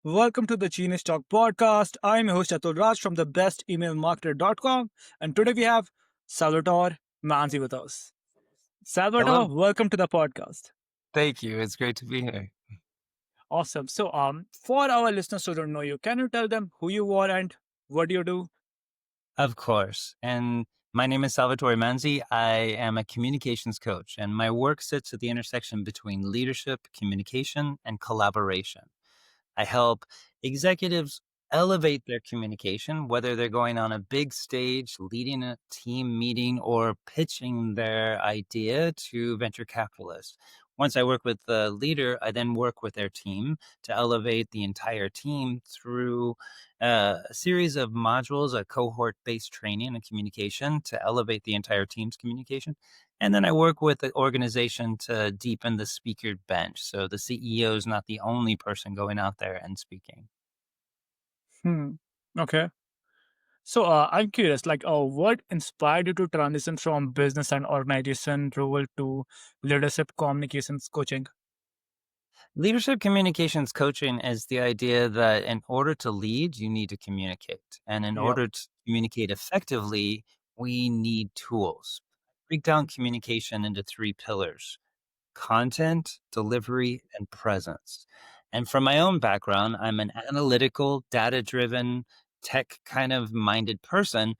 Welcome to the Genius Talk podcast. I'm your host Atul Raj from the bestemailmarketer.com, and today we have Salvatore Manzi with us. Salvatore, Hello. welcome to the podcast. Thank you. It's great to be here. Awesome. For our listeners who don't know you, can you tell them who you are and what do you do? Of course. And my name is Salvatore Manzi. I am a communications coach, and my work sits at the intersection between leadership, communication, and collaboration. I help executives elevate their communication, whether they're going on a big stage, leading a team meeting, or pitching their idea to venture capitalists. Once I work with the leader, I then work with their team to elevate the entire team through a series of modules, a cohort based training and communication to elevate the entire team's communication. And then I work with the organization to deepen the speaker bench. So the CEO is not the only person going out there and speaking. Hmm. Okay. I'm curious, what inspired you to transition from business and organization role to leadership communications coaching? Leadership communications coaching is the idea that in order to lead, you need to communicate. And in Yep. order to communicate effectively, we need tools. Break down communication into three pillars: content, delivery, and presence. And from my own background, I'm an analytical, data driven, tech kind of minded person.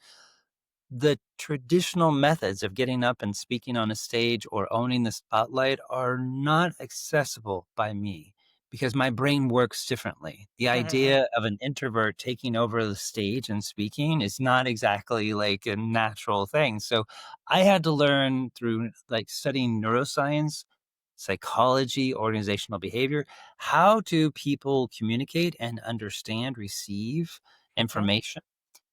The traditional methods of getting up and speaking on a stage or owning the spotlight are not accessible by me because my brain works differently. The idea of an introvert taking over the stage and speaking is not exactly like a natural thing. So I had to learn through like studying neuroscience, psychology, organizational behavior, how do people communicate and understand, receive information.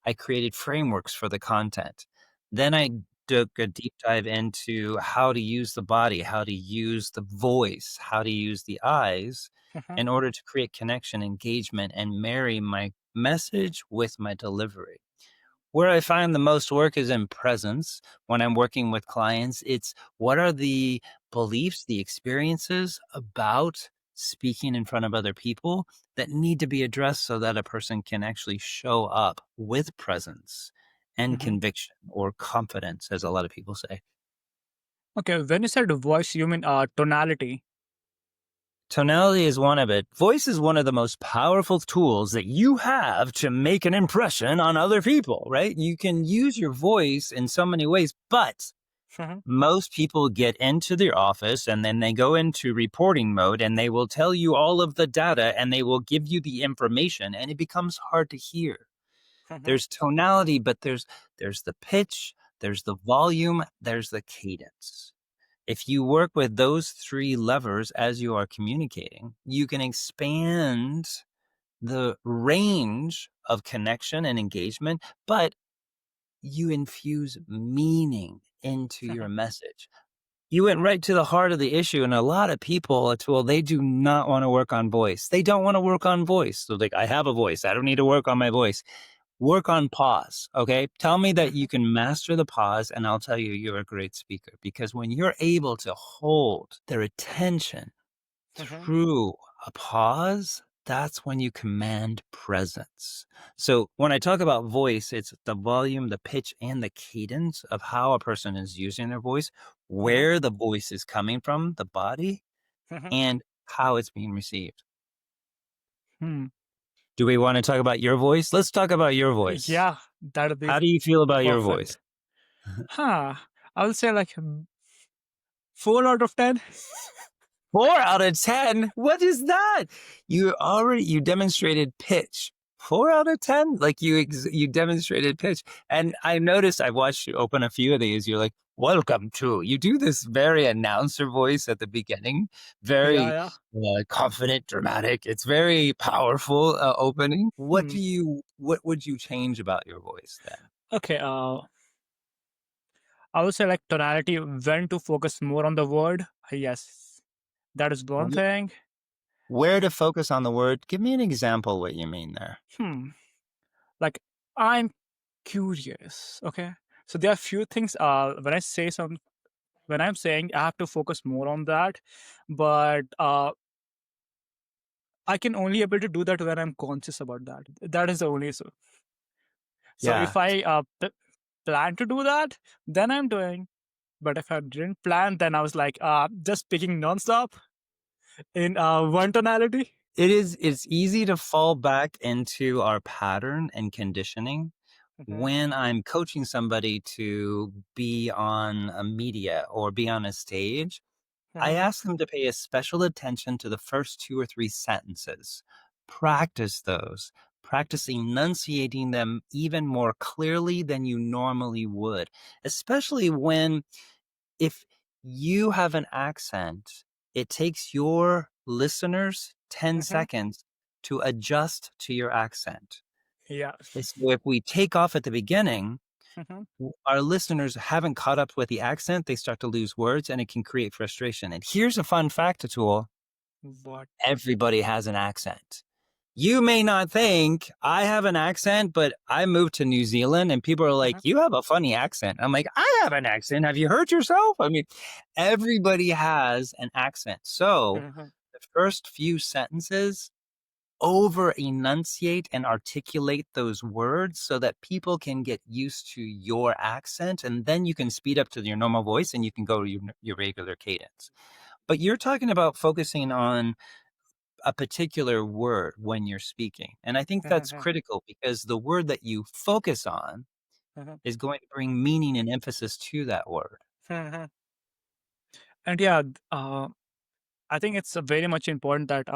I created frameworks for the content. Then I took a deep dive into how to use the body, how to use the voice, how to use the eyes in order to create connection, engagement, and marry my message with my delivery. Where I find the most work is in presence. When I'm working with clients, it's what are the beliefs, the experiences about speaking in front of other people that need to be addressed so that a person can actually show up with presence and conviction or confidence, as a lot of people say. Okay, when you said voice, you mean tonality. Tonality is one of it. Voice is one of the most powerful tools that you have to make an impression on other people, right? You can use your voice in so many ways, but Mhm, most people get into their office and then they go into reporting mode and they will tell you all of the data and they will give you the information and it becomes hard to hear. mhm, There's tonality, but there's the pitch, there's the volume, there's the cadence. If you work with those three levers as you are communicating, you can expand the range of connection and engagement, but you infuse meaning into your mhm, message. You went right to the heart of the issue. And a lot of people, Atul, they do not want to work on voice. They don't want to work on voice. So like, I have a voice. I don't need to work on my voice. Work on pause. Okay. Tell me that you mhm, can master the pause and I'll tell you you're a great speaker because when you're able to hold their attention mhm, through a pause, that's when you command presence. So when I talk about voice, it's the volume, the pitch, and the cadence of how a person is using their voice, mhm, where the voice is coming from, the body, mhm. and how it's being received. Hmm. Do we want to talk about your voice? Let's talk about your voice. Yeah, that'd be How do you feel about your voice? perfect. Huh. I will say 4 out of 10. 4 out of 10? What is that? You demonstrated pitch. 4 out of 10? Like you demonstrated pitch. And I noticed I've watched you open a few of these. You're like, welcome to. You do this very announcer voice at the beginning, Yeah, very yeah. confident, dramatic. It's very powerful opening. Hmm. What would you change about your voice then? Okay, I would say tonality, when to focus more on the word. Yes, that is one Wh- thing. Where to focus on the word? Give me an example what you mean there. Hmm. Like, I'm curious. Okay. So there are few things when I'm saying I have to focus more on that, but I can only able to do that when I'm conscious about that. That is the only issue. So Yeah. if I plan to do that, then I'm doing. But if I didn't plan, then I was like just speaking nonstop in one tonality. It's easy to fall back into our pattern and conditioning Mhm, when I'm coaching somebody to be on a media or be on a stage. I mhm, ask them to pay a special attention to the first 2 or 3 sentences. Practice those. Practice enunciating them even more clearly than you normally would, especially when if you have an accent, it takes your listeners 10 mhm. seconds to adjust to your accent. Yeah. And so if we take off at the beginning, Mhm. our listeners haven't caught up with the accent, they start to lose words and it can create frustration. And here's a fun fact, Atul. What? Everybody has an accent. You may not think I have an accent, but I moved to New Zealand and people are like, Mhm, you have a funny accent. I'm like, I have an accent. Have you heard yourself? I mean, everybody has an accent. So mhm, the first few sentences, over enunciate and articulate those words so that people can get used to your accent. And then you can speed up to your normal voice and you can go to your regular cadence. But you're talking about focusing on a particular word when you're speaking. And I think that's mhm, critical because the word that you focus on mhm, is going to bring meaning and emphasis to that word. mhm. And yeah, I think it's very much important that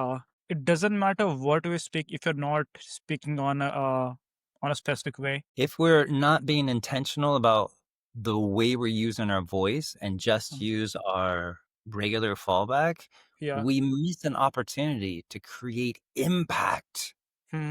it doesn't matter what we speak if you're not speaking on a specific way. If we're not being intentional about the way we're using our voice and just Mm. use our regular fallback, Yeah. we miss an opportunity to create impact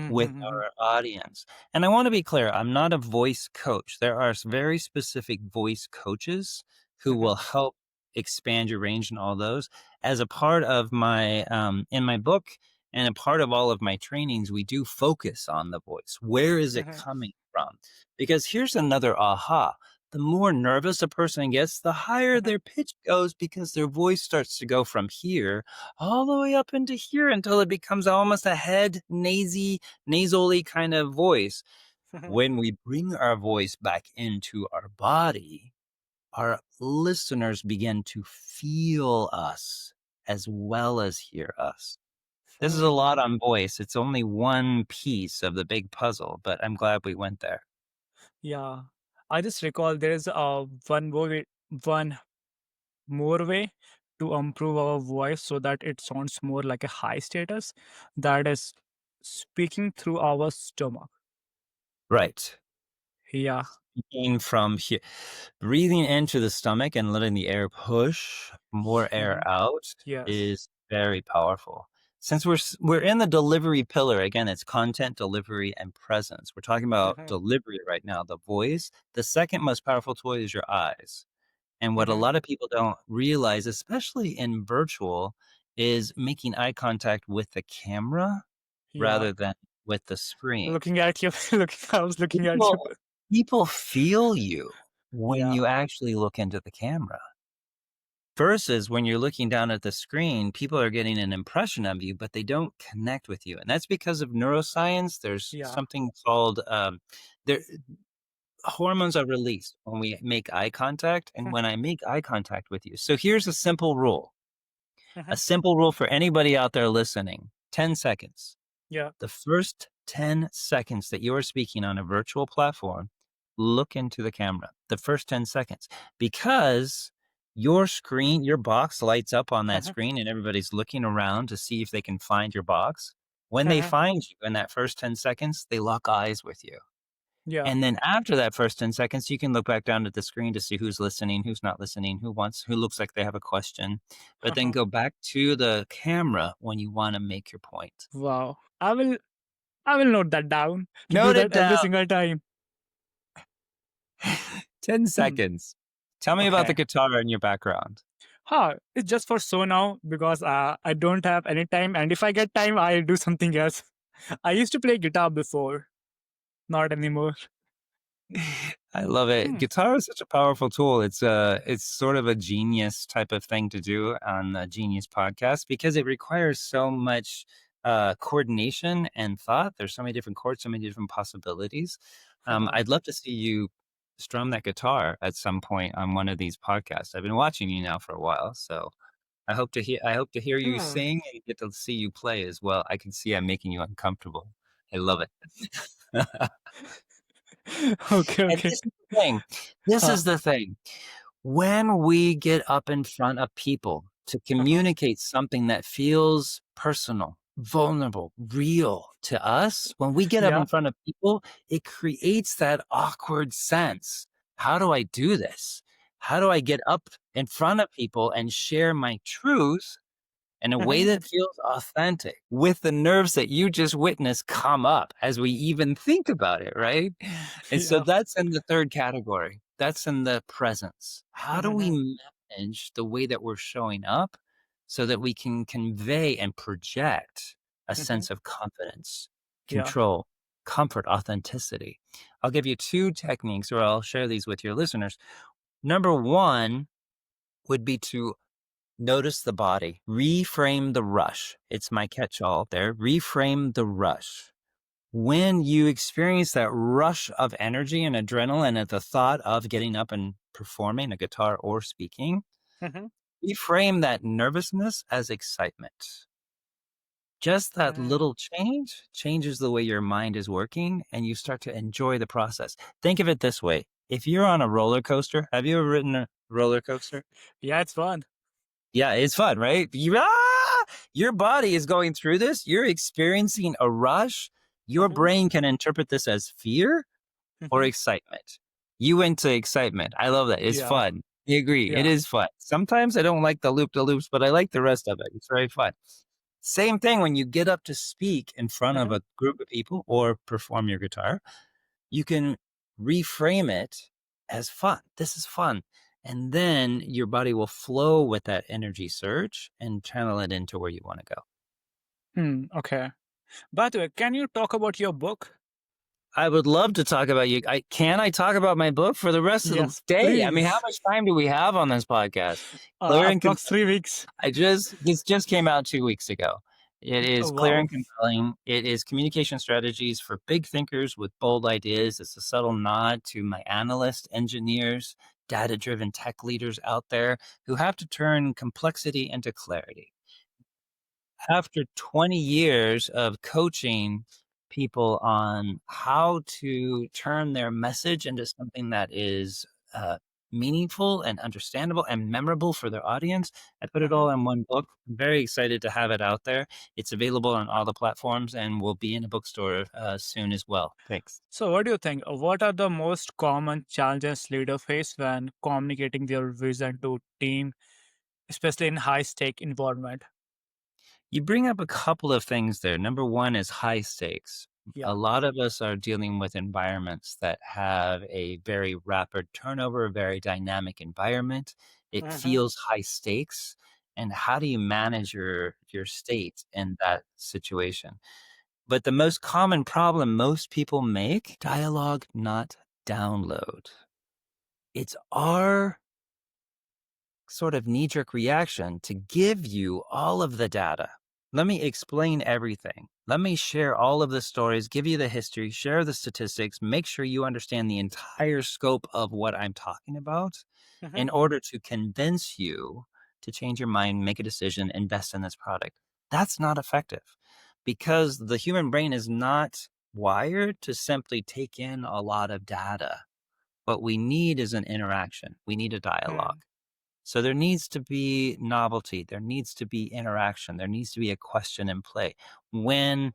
with Mhm, our audience. And I want to be clear, I'm not a voice coach. There are very specific voice coaches who mhm, will help expand your range and all those. As a part of my in my book and a part of all of my trainings, we do focus on the voice. Where is it mhm, coming from? Because here's another aha. The more nervous a person gets, the higher mhm, their pitch goes because their voice starts to go from here all the way up into here until it becomes almost a head nasally kind of voice. mhm. When we bring our voice back into our body, our listeners begin to feel us as well as hear us. This is a lot Hmm. on voice. It's only one piece of the big puzzle, but I'm glad we went there. Yeah. I just recall there is one more way to improve our voice so that it sounds more like a high status. That is speaking through our stomach. Right. Yeah. Speaking from here, breathing into the stomach and letting the air push more air Mhm. out Yes. is very powerful. Since we're in the delivery pillar, again, it's content, delivery, and presence. We're talking about Mhm, delivery right now, the voice. The second most powerful tool is your eyes. And what a mhm. lot of people don't realize, especially in virtual, is making eye contact with the camera Yeah. rather than with the screen. Looking at you. I was looking at you. People people feel you when Yeah. you actually look into the camera. Versus when you're looking down at the screen, people are getting an impression of you, but they don't connect with you. And that's because of neuroscience. There's Yeah. something called there hormones are released when we make eye contact and when I make eye contact with you. So here's a simple rule. A Mhm. simple rule for anybody out there listening. 10 seconds. Yeah. The first 10 seconds that you are speaking on a virtual platform, look into the camera. The first 10 seconds, because your screen, your box lights up on that Mhm. screen and everybody's looking around to see if they can find your box. When they Mhm. find you in that first 10 seconds, they lock eyes with you. Yeah. And then after that first 10 seconds, you can look back down at the screen to see who's listening, who's not listening, who looks like they have a question, but then go back to the camera when you want to make your point. Wow. I will note that down to do Note it that every down. single time. 10 Hmm. seconds. Tell me about the Okay. guitar in your background. It's just for so now because I don't have any time, and if I get time, I'll do something else. I used to play guitar before, not anymore. I love it. Hmm. Guitar is such a powerful tool. It's sort of a genius type of thing to do on the Genius podcast because it requires so much coordination and thought. There's so many different chords, so many different possibilities. Oh, I'd love to see you strum that guitar at some point on one of these podcasts. I've been watching you now for a while, so I hope to hear you hmm. sing and get to see you play as well. I can see I'm making you uncomfortable. I love it. Okay, And okay. this is the thing. This Huh. is the thing. When we get up in front of people to Uh-huh. communicate something that feels personal, vulnerable, real to us, when we get up Yeah. in front of people, it creates that awkward sense. How do I do this? How do I get up in front of people and share my truth in a way Hmm. that feels authentic with the nerves that you just witnessed come up as we even think about it, right? And so Yeah. that's in the third category. That's in the presence. How do Hmm. we manage the way that we're showing up so that we can convey and project a Hmm. sense of confidence, Yeah. control, comfort, authenticity? I'll give you two techniques, or I'll share these with your listeners. Number one would be to notice the body. Reframe the rush. It's my catch all there. Reframe the rush. When you experience that rush of energy and adrenaline at the thought of getting up and performing a guitar or speaking, Hmm. reframe that nervousness as excitement. Just that Okay. little change changes the way your mind is working and you start to enjoy the process. Think of it this way. If you're on a roller coaster, have you ever ridden a roller coaster? Yeah, it's fun. Yeah, it's fun, right? Your body is going through this. You're experiencing a rush. Your Hmm. brain can interpret this as fear or Hmm. excitement. You went to excitement. I love that. It's Yeah. fun. I agree. It Yeah. is fun. Sometimes I don't like the loop de loops, but I like the rest of it. It's very fun. Same thing when you get up to speak in front of Hmm. a group of people or perform your guitar, you can reframe it as fun. This is fun. And then your body will flow with that energy surge and channel it into where you want to go. Hmm. Okay. By the way, can you talk about your book? I would love to talk about you. I talk about my book for the rest of the Yes, day? I mean, how please. much time do we have on this podcast? Clear and Approx 3 weeks. this just came out 2 weeks ago. It Oh, is clear wow. and compelling. It is communication strategies for big thinkers with bold ideas. It's a subtle nod to my analysts, engineers, data-driven tech leaders out there who have to turn complexity into clarity. After 20 years of coaching people on how to turn their message into something that is meaningful and understandable and memorable for their audience, I put it Uh-huh. all in one book. I'm very excited to have it out there. It's available on all the platforms and will be in a bookstore soon as well. Thanks. So, what do you think? What are the most common challenges leaders face when communicating their vision to team, especially in high stake environment? You bring up a couple of things there. Number one is high stakes. A Yeah. lot of us are dealing with environments that have a very rapid turnover, a very dynamic environment. It Hmm. feels high stakes. And how do you manage your state in that situation? But the most common problem most people make, dialogue, not download. It's our sort of knee jerk reaction to give you all of the data. Let me explain everything. Let me share all of the stories, give you the history, share the statistics, make sure you understand the entire scope of what I'm talking about Hmm. in order to convince you to change your mind, make a decision, invest in this product. That's not effective because the human brain is not wired to simply take in a lot of data. What we need is an interaction, we need a dialogue. Hmm. So there needs to be novelty, there needs to be interaction, there needs to be a question in play. When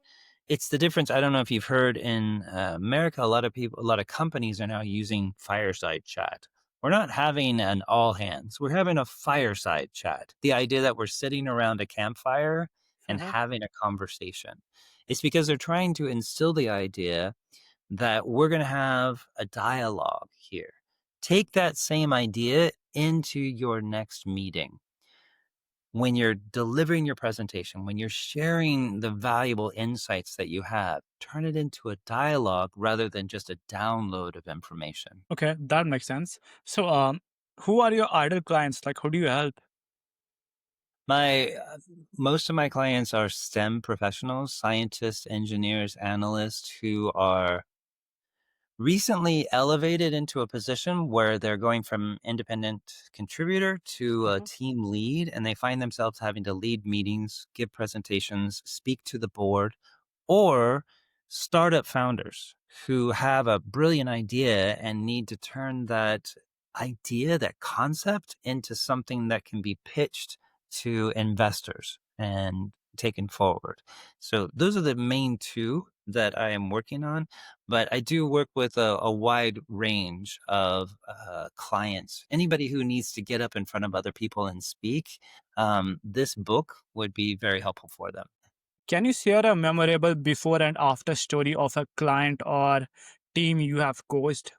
it's the difference, I don't know if you've heard in America, a lot of companies are now using fireside chat. We're not having an all hands, we're having a fireside chat. The idea that we're sitting around a campfire and Hmm. having a conversation. It's because they're trying to instill the idea that we're going to have a dialogue here. Take that same idea into your next meeting. When you're delivering your presentation, when you're sharing the valuable insights that you have, turn it into a dialogue rather than just a download of information. Okay, that makes sense. So, who are your ideal clients? Like, who do you help? My most of my clients are STEM professionals, scientists, engineers, analysts who are recently elevated into a position where they're going from independent contributor to a Mhm, team lead, and they find themselves having to lead meetings, give presentations, speak to the board, or startup founders who have a brilliant idea and need to turn that idea, that concept, into something that can be pitched to investors and taken forward. So those are the main two that I am working on, but I do work with a wide range of clients. Anybody who needs to get up in front of other people and speak, this book would be very helpful for them. can you share a memorable before and after story of a client or team you have coached?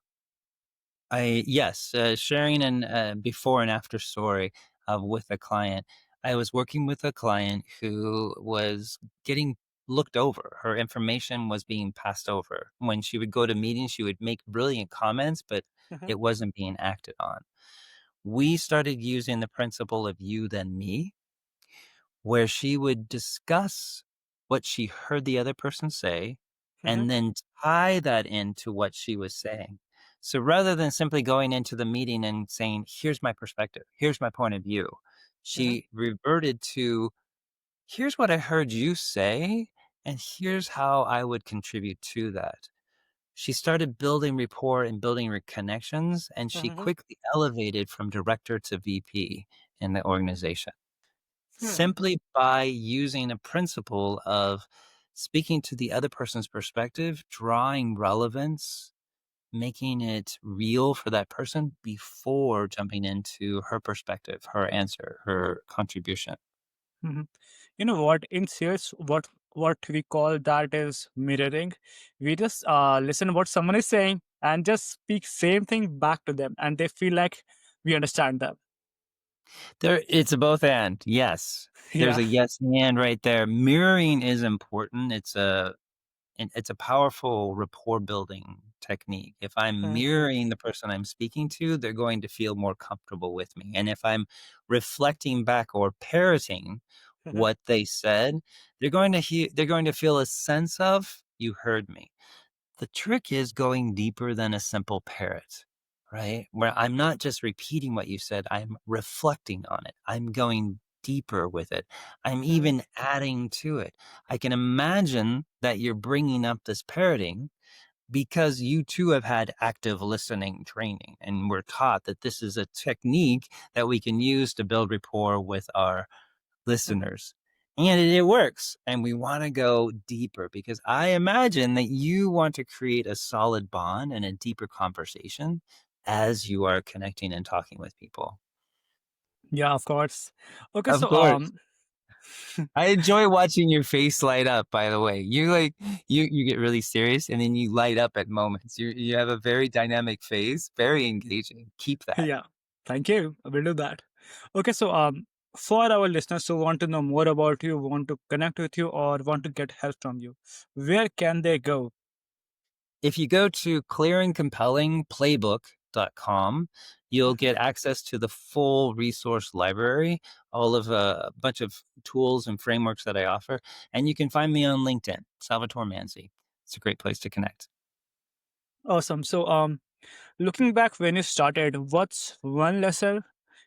I yes, sharing an before and after story with a client. I was working with a client who was getting looked over. Her information was being passed over. When she would go to meetings, she would make brilliant comments, but Mhm, it wasn't being acted on. We started using the principle of you, then me, where she would discuss what she heard the other person say mhm, and then tie that into what she was saying. So rather than simply going into the meeting and saying, here's my perspective, here's my point of view, mhm, she reverted to, here's what I heard you say, and here's how I would contribute to that. She started building rapport and building connections, and she mhm, quickly elevated from director to VP in the organization hmm. simply by using a principle of speaking to the other person's perspective, drawing relevance, making it real for that person before jumping into her perspective, her answer, her contribution. Mhm. You know what? In sales, what we call that is mirroring. We just listen what someone is saying and just speak same thing back to them, and they feel like we understand them. There, it's a both and. Yes. There's Yeah. a yes and right there. Mirroring is important. It's a powerful rapport building technique. If I'm Mhm, mirroring the person I'm speaking to, they're going to feel more comfortable with me. And if I'm reflecting back or parroting mhm, what they said, they're going to feel a sense of you heard me. The trick is going deeper than a simple parrot, right? Where I'm not just repeating what you said, I'm reflecting on it. I'm going deeper with it. I'm mhm, even adding to it. I can imagine that you're bringing up this parroting because you too have had active listening training and we're taught that this is a technique that we can use to build rapport with our mhm. listeners. And it works. And we want to go deeper because I imagine that you want to create a solid bond and a deeper conversation as you are connecting and talking with people. Yeah, of course. Okay, Of so course. I enjoy watching your face light up, by the way. You get really serious and then you light up at moments. You have a very dynamic face, very engaging. Keep that. yeah, thank you. I will do that. Okay, so for our listeners who want to know more about you, want to connect with you, or want to get help from you, where can they go? If you go to clearandcompellingplaybook.com, you'll Mhm. get access to the full resource library, all of a bunch of tools and frameworks that I offer. And you can find me on LinkedIn, Salvatore Manzi. It's a great place to connect. Awesome. So looking back when you started, what's one lesson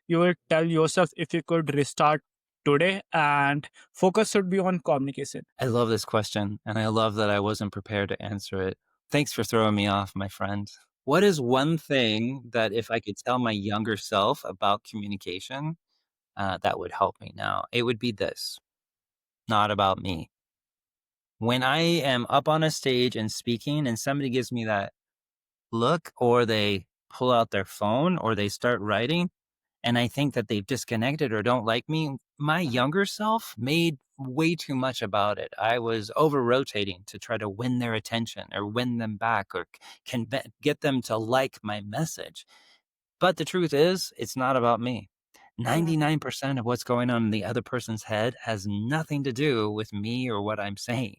you would tell yourself if you could restart today and focus should be on communication? I love this question, and I love that I wasn't prepared to answer it. Thanks for throwing me off, my friend. What is one thing that if I could tell my younger self about communication, that would help me now? It would be this: not about me. When I am up on a stage and speaking and somebody gives me that look or they pull out their phone or they start writing and I think that they've disconnected or don't like me, my Mhm, younger self made way too much about it. I was over rotating to try to win their attention or win them back or get them to like my message. But the truth is, it's not about me. mhm, 99% of what's going on in the other person's head has nothing to do with me or what I'm saying.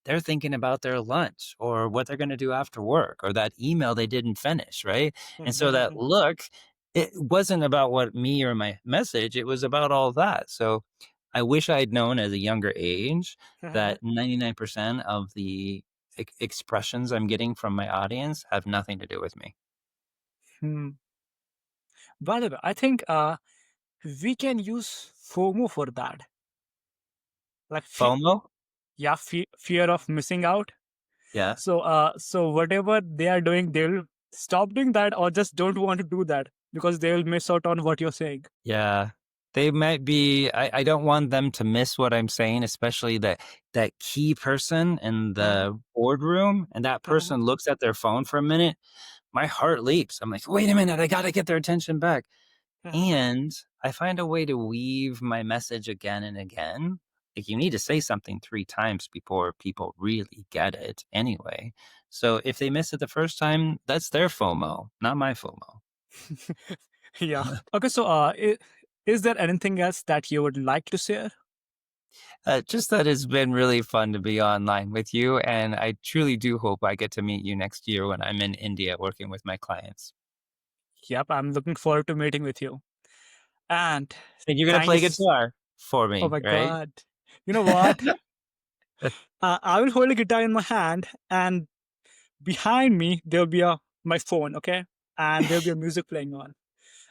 They're thinking about their lunch or what they're going to do after work or that email they didn't finish, right? And so that mhm, look it wasn't about what me or my message, it was about all that. So I wish I'd known at a younger age that 99% of the expressions I'm getting from my audience have nothing to do with me. Hmm. By the way, I think we can use FOMO for that. Like, FOMO? yeah, fear of missing out. Yeah. So whatever they are doing, they'll stop doing that or just don't want to do that because they will miss out on what you're saying. Yeah. They might be I don't want them to miss what I'm saying, especially that key person in Uh-huh. the boardroom, and that Uh-huh. person looks at their phone for a minute, my heart leaps. I'm like, "Wait a minute, I gotta get their attention back." Uh-huh. And I find a way to weave my message again and again. Like, you need to say something 3 times before people really get it anyway. So if they miss it the first time, that's their FOMO, not my FOMO. Yeah. Okay. So, is there anything else that you would like to share? Just that it's been really fun to be online with you, and I truly do hope I get to meet you next year when I'm in India working with my clients. Yep, I'm looking forward to meeting with you. And And you're gonna thank you. play guitar for Oh me, my right? God. You know what? I will hold a guitar in my hand, and behind me there'll be my phone, okay, and there'll be a music playing on,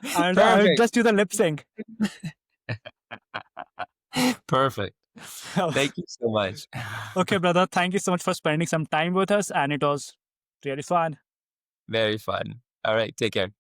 and I'll Perfect. just do the lip sync. Perfect. Thank you so much. Okay, brother. Thank you so much for spending some time with us, and it was really fun. Very fun. All right, take care.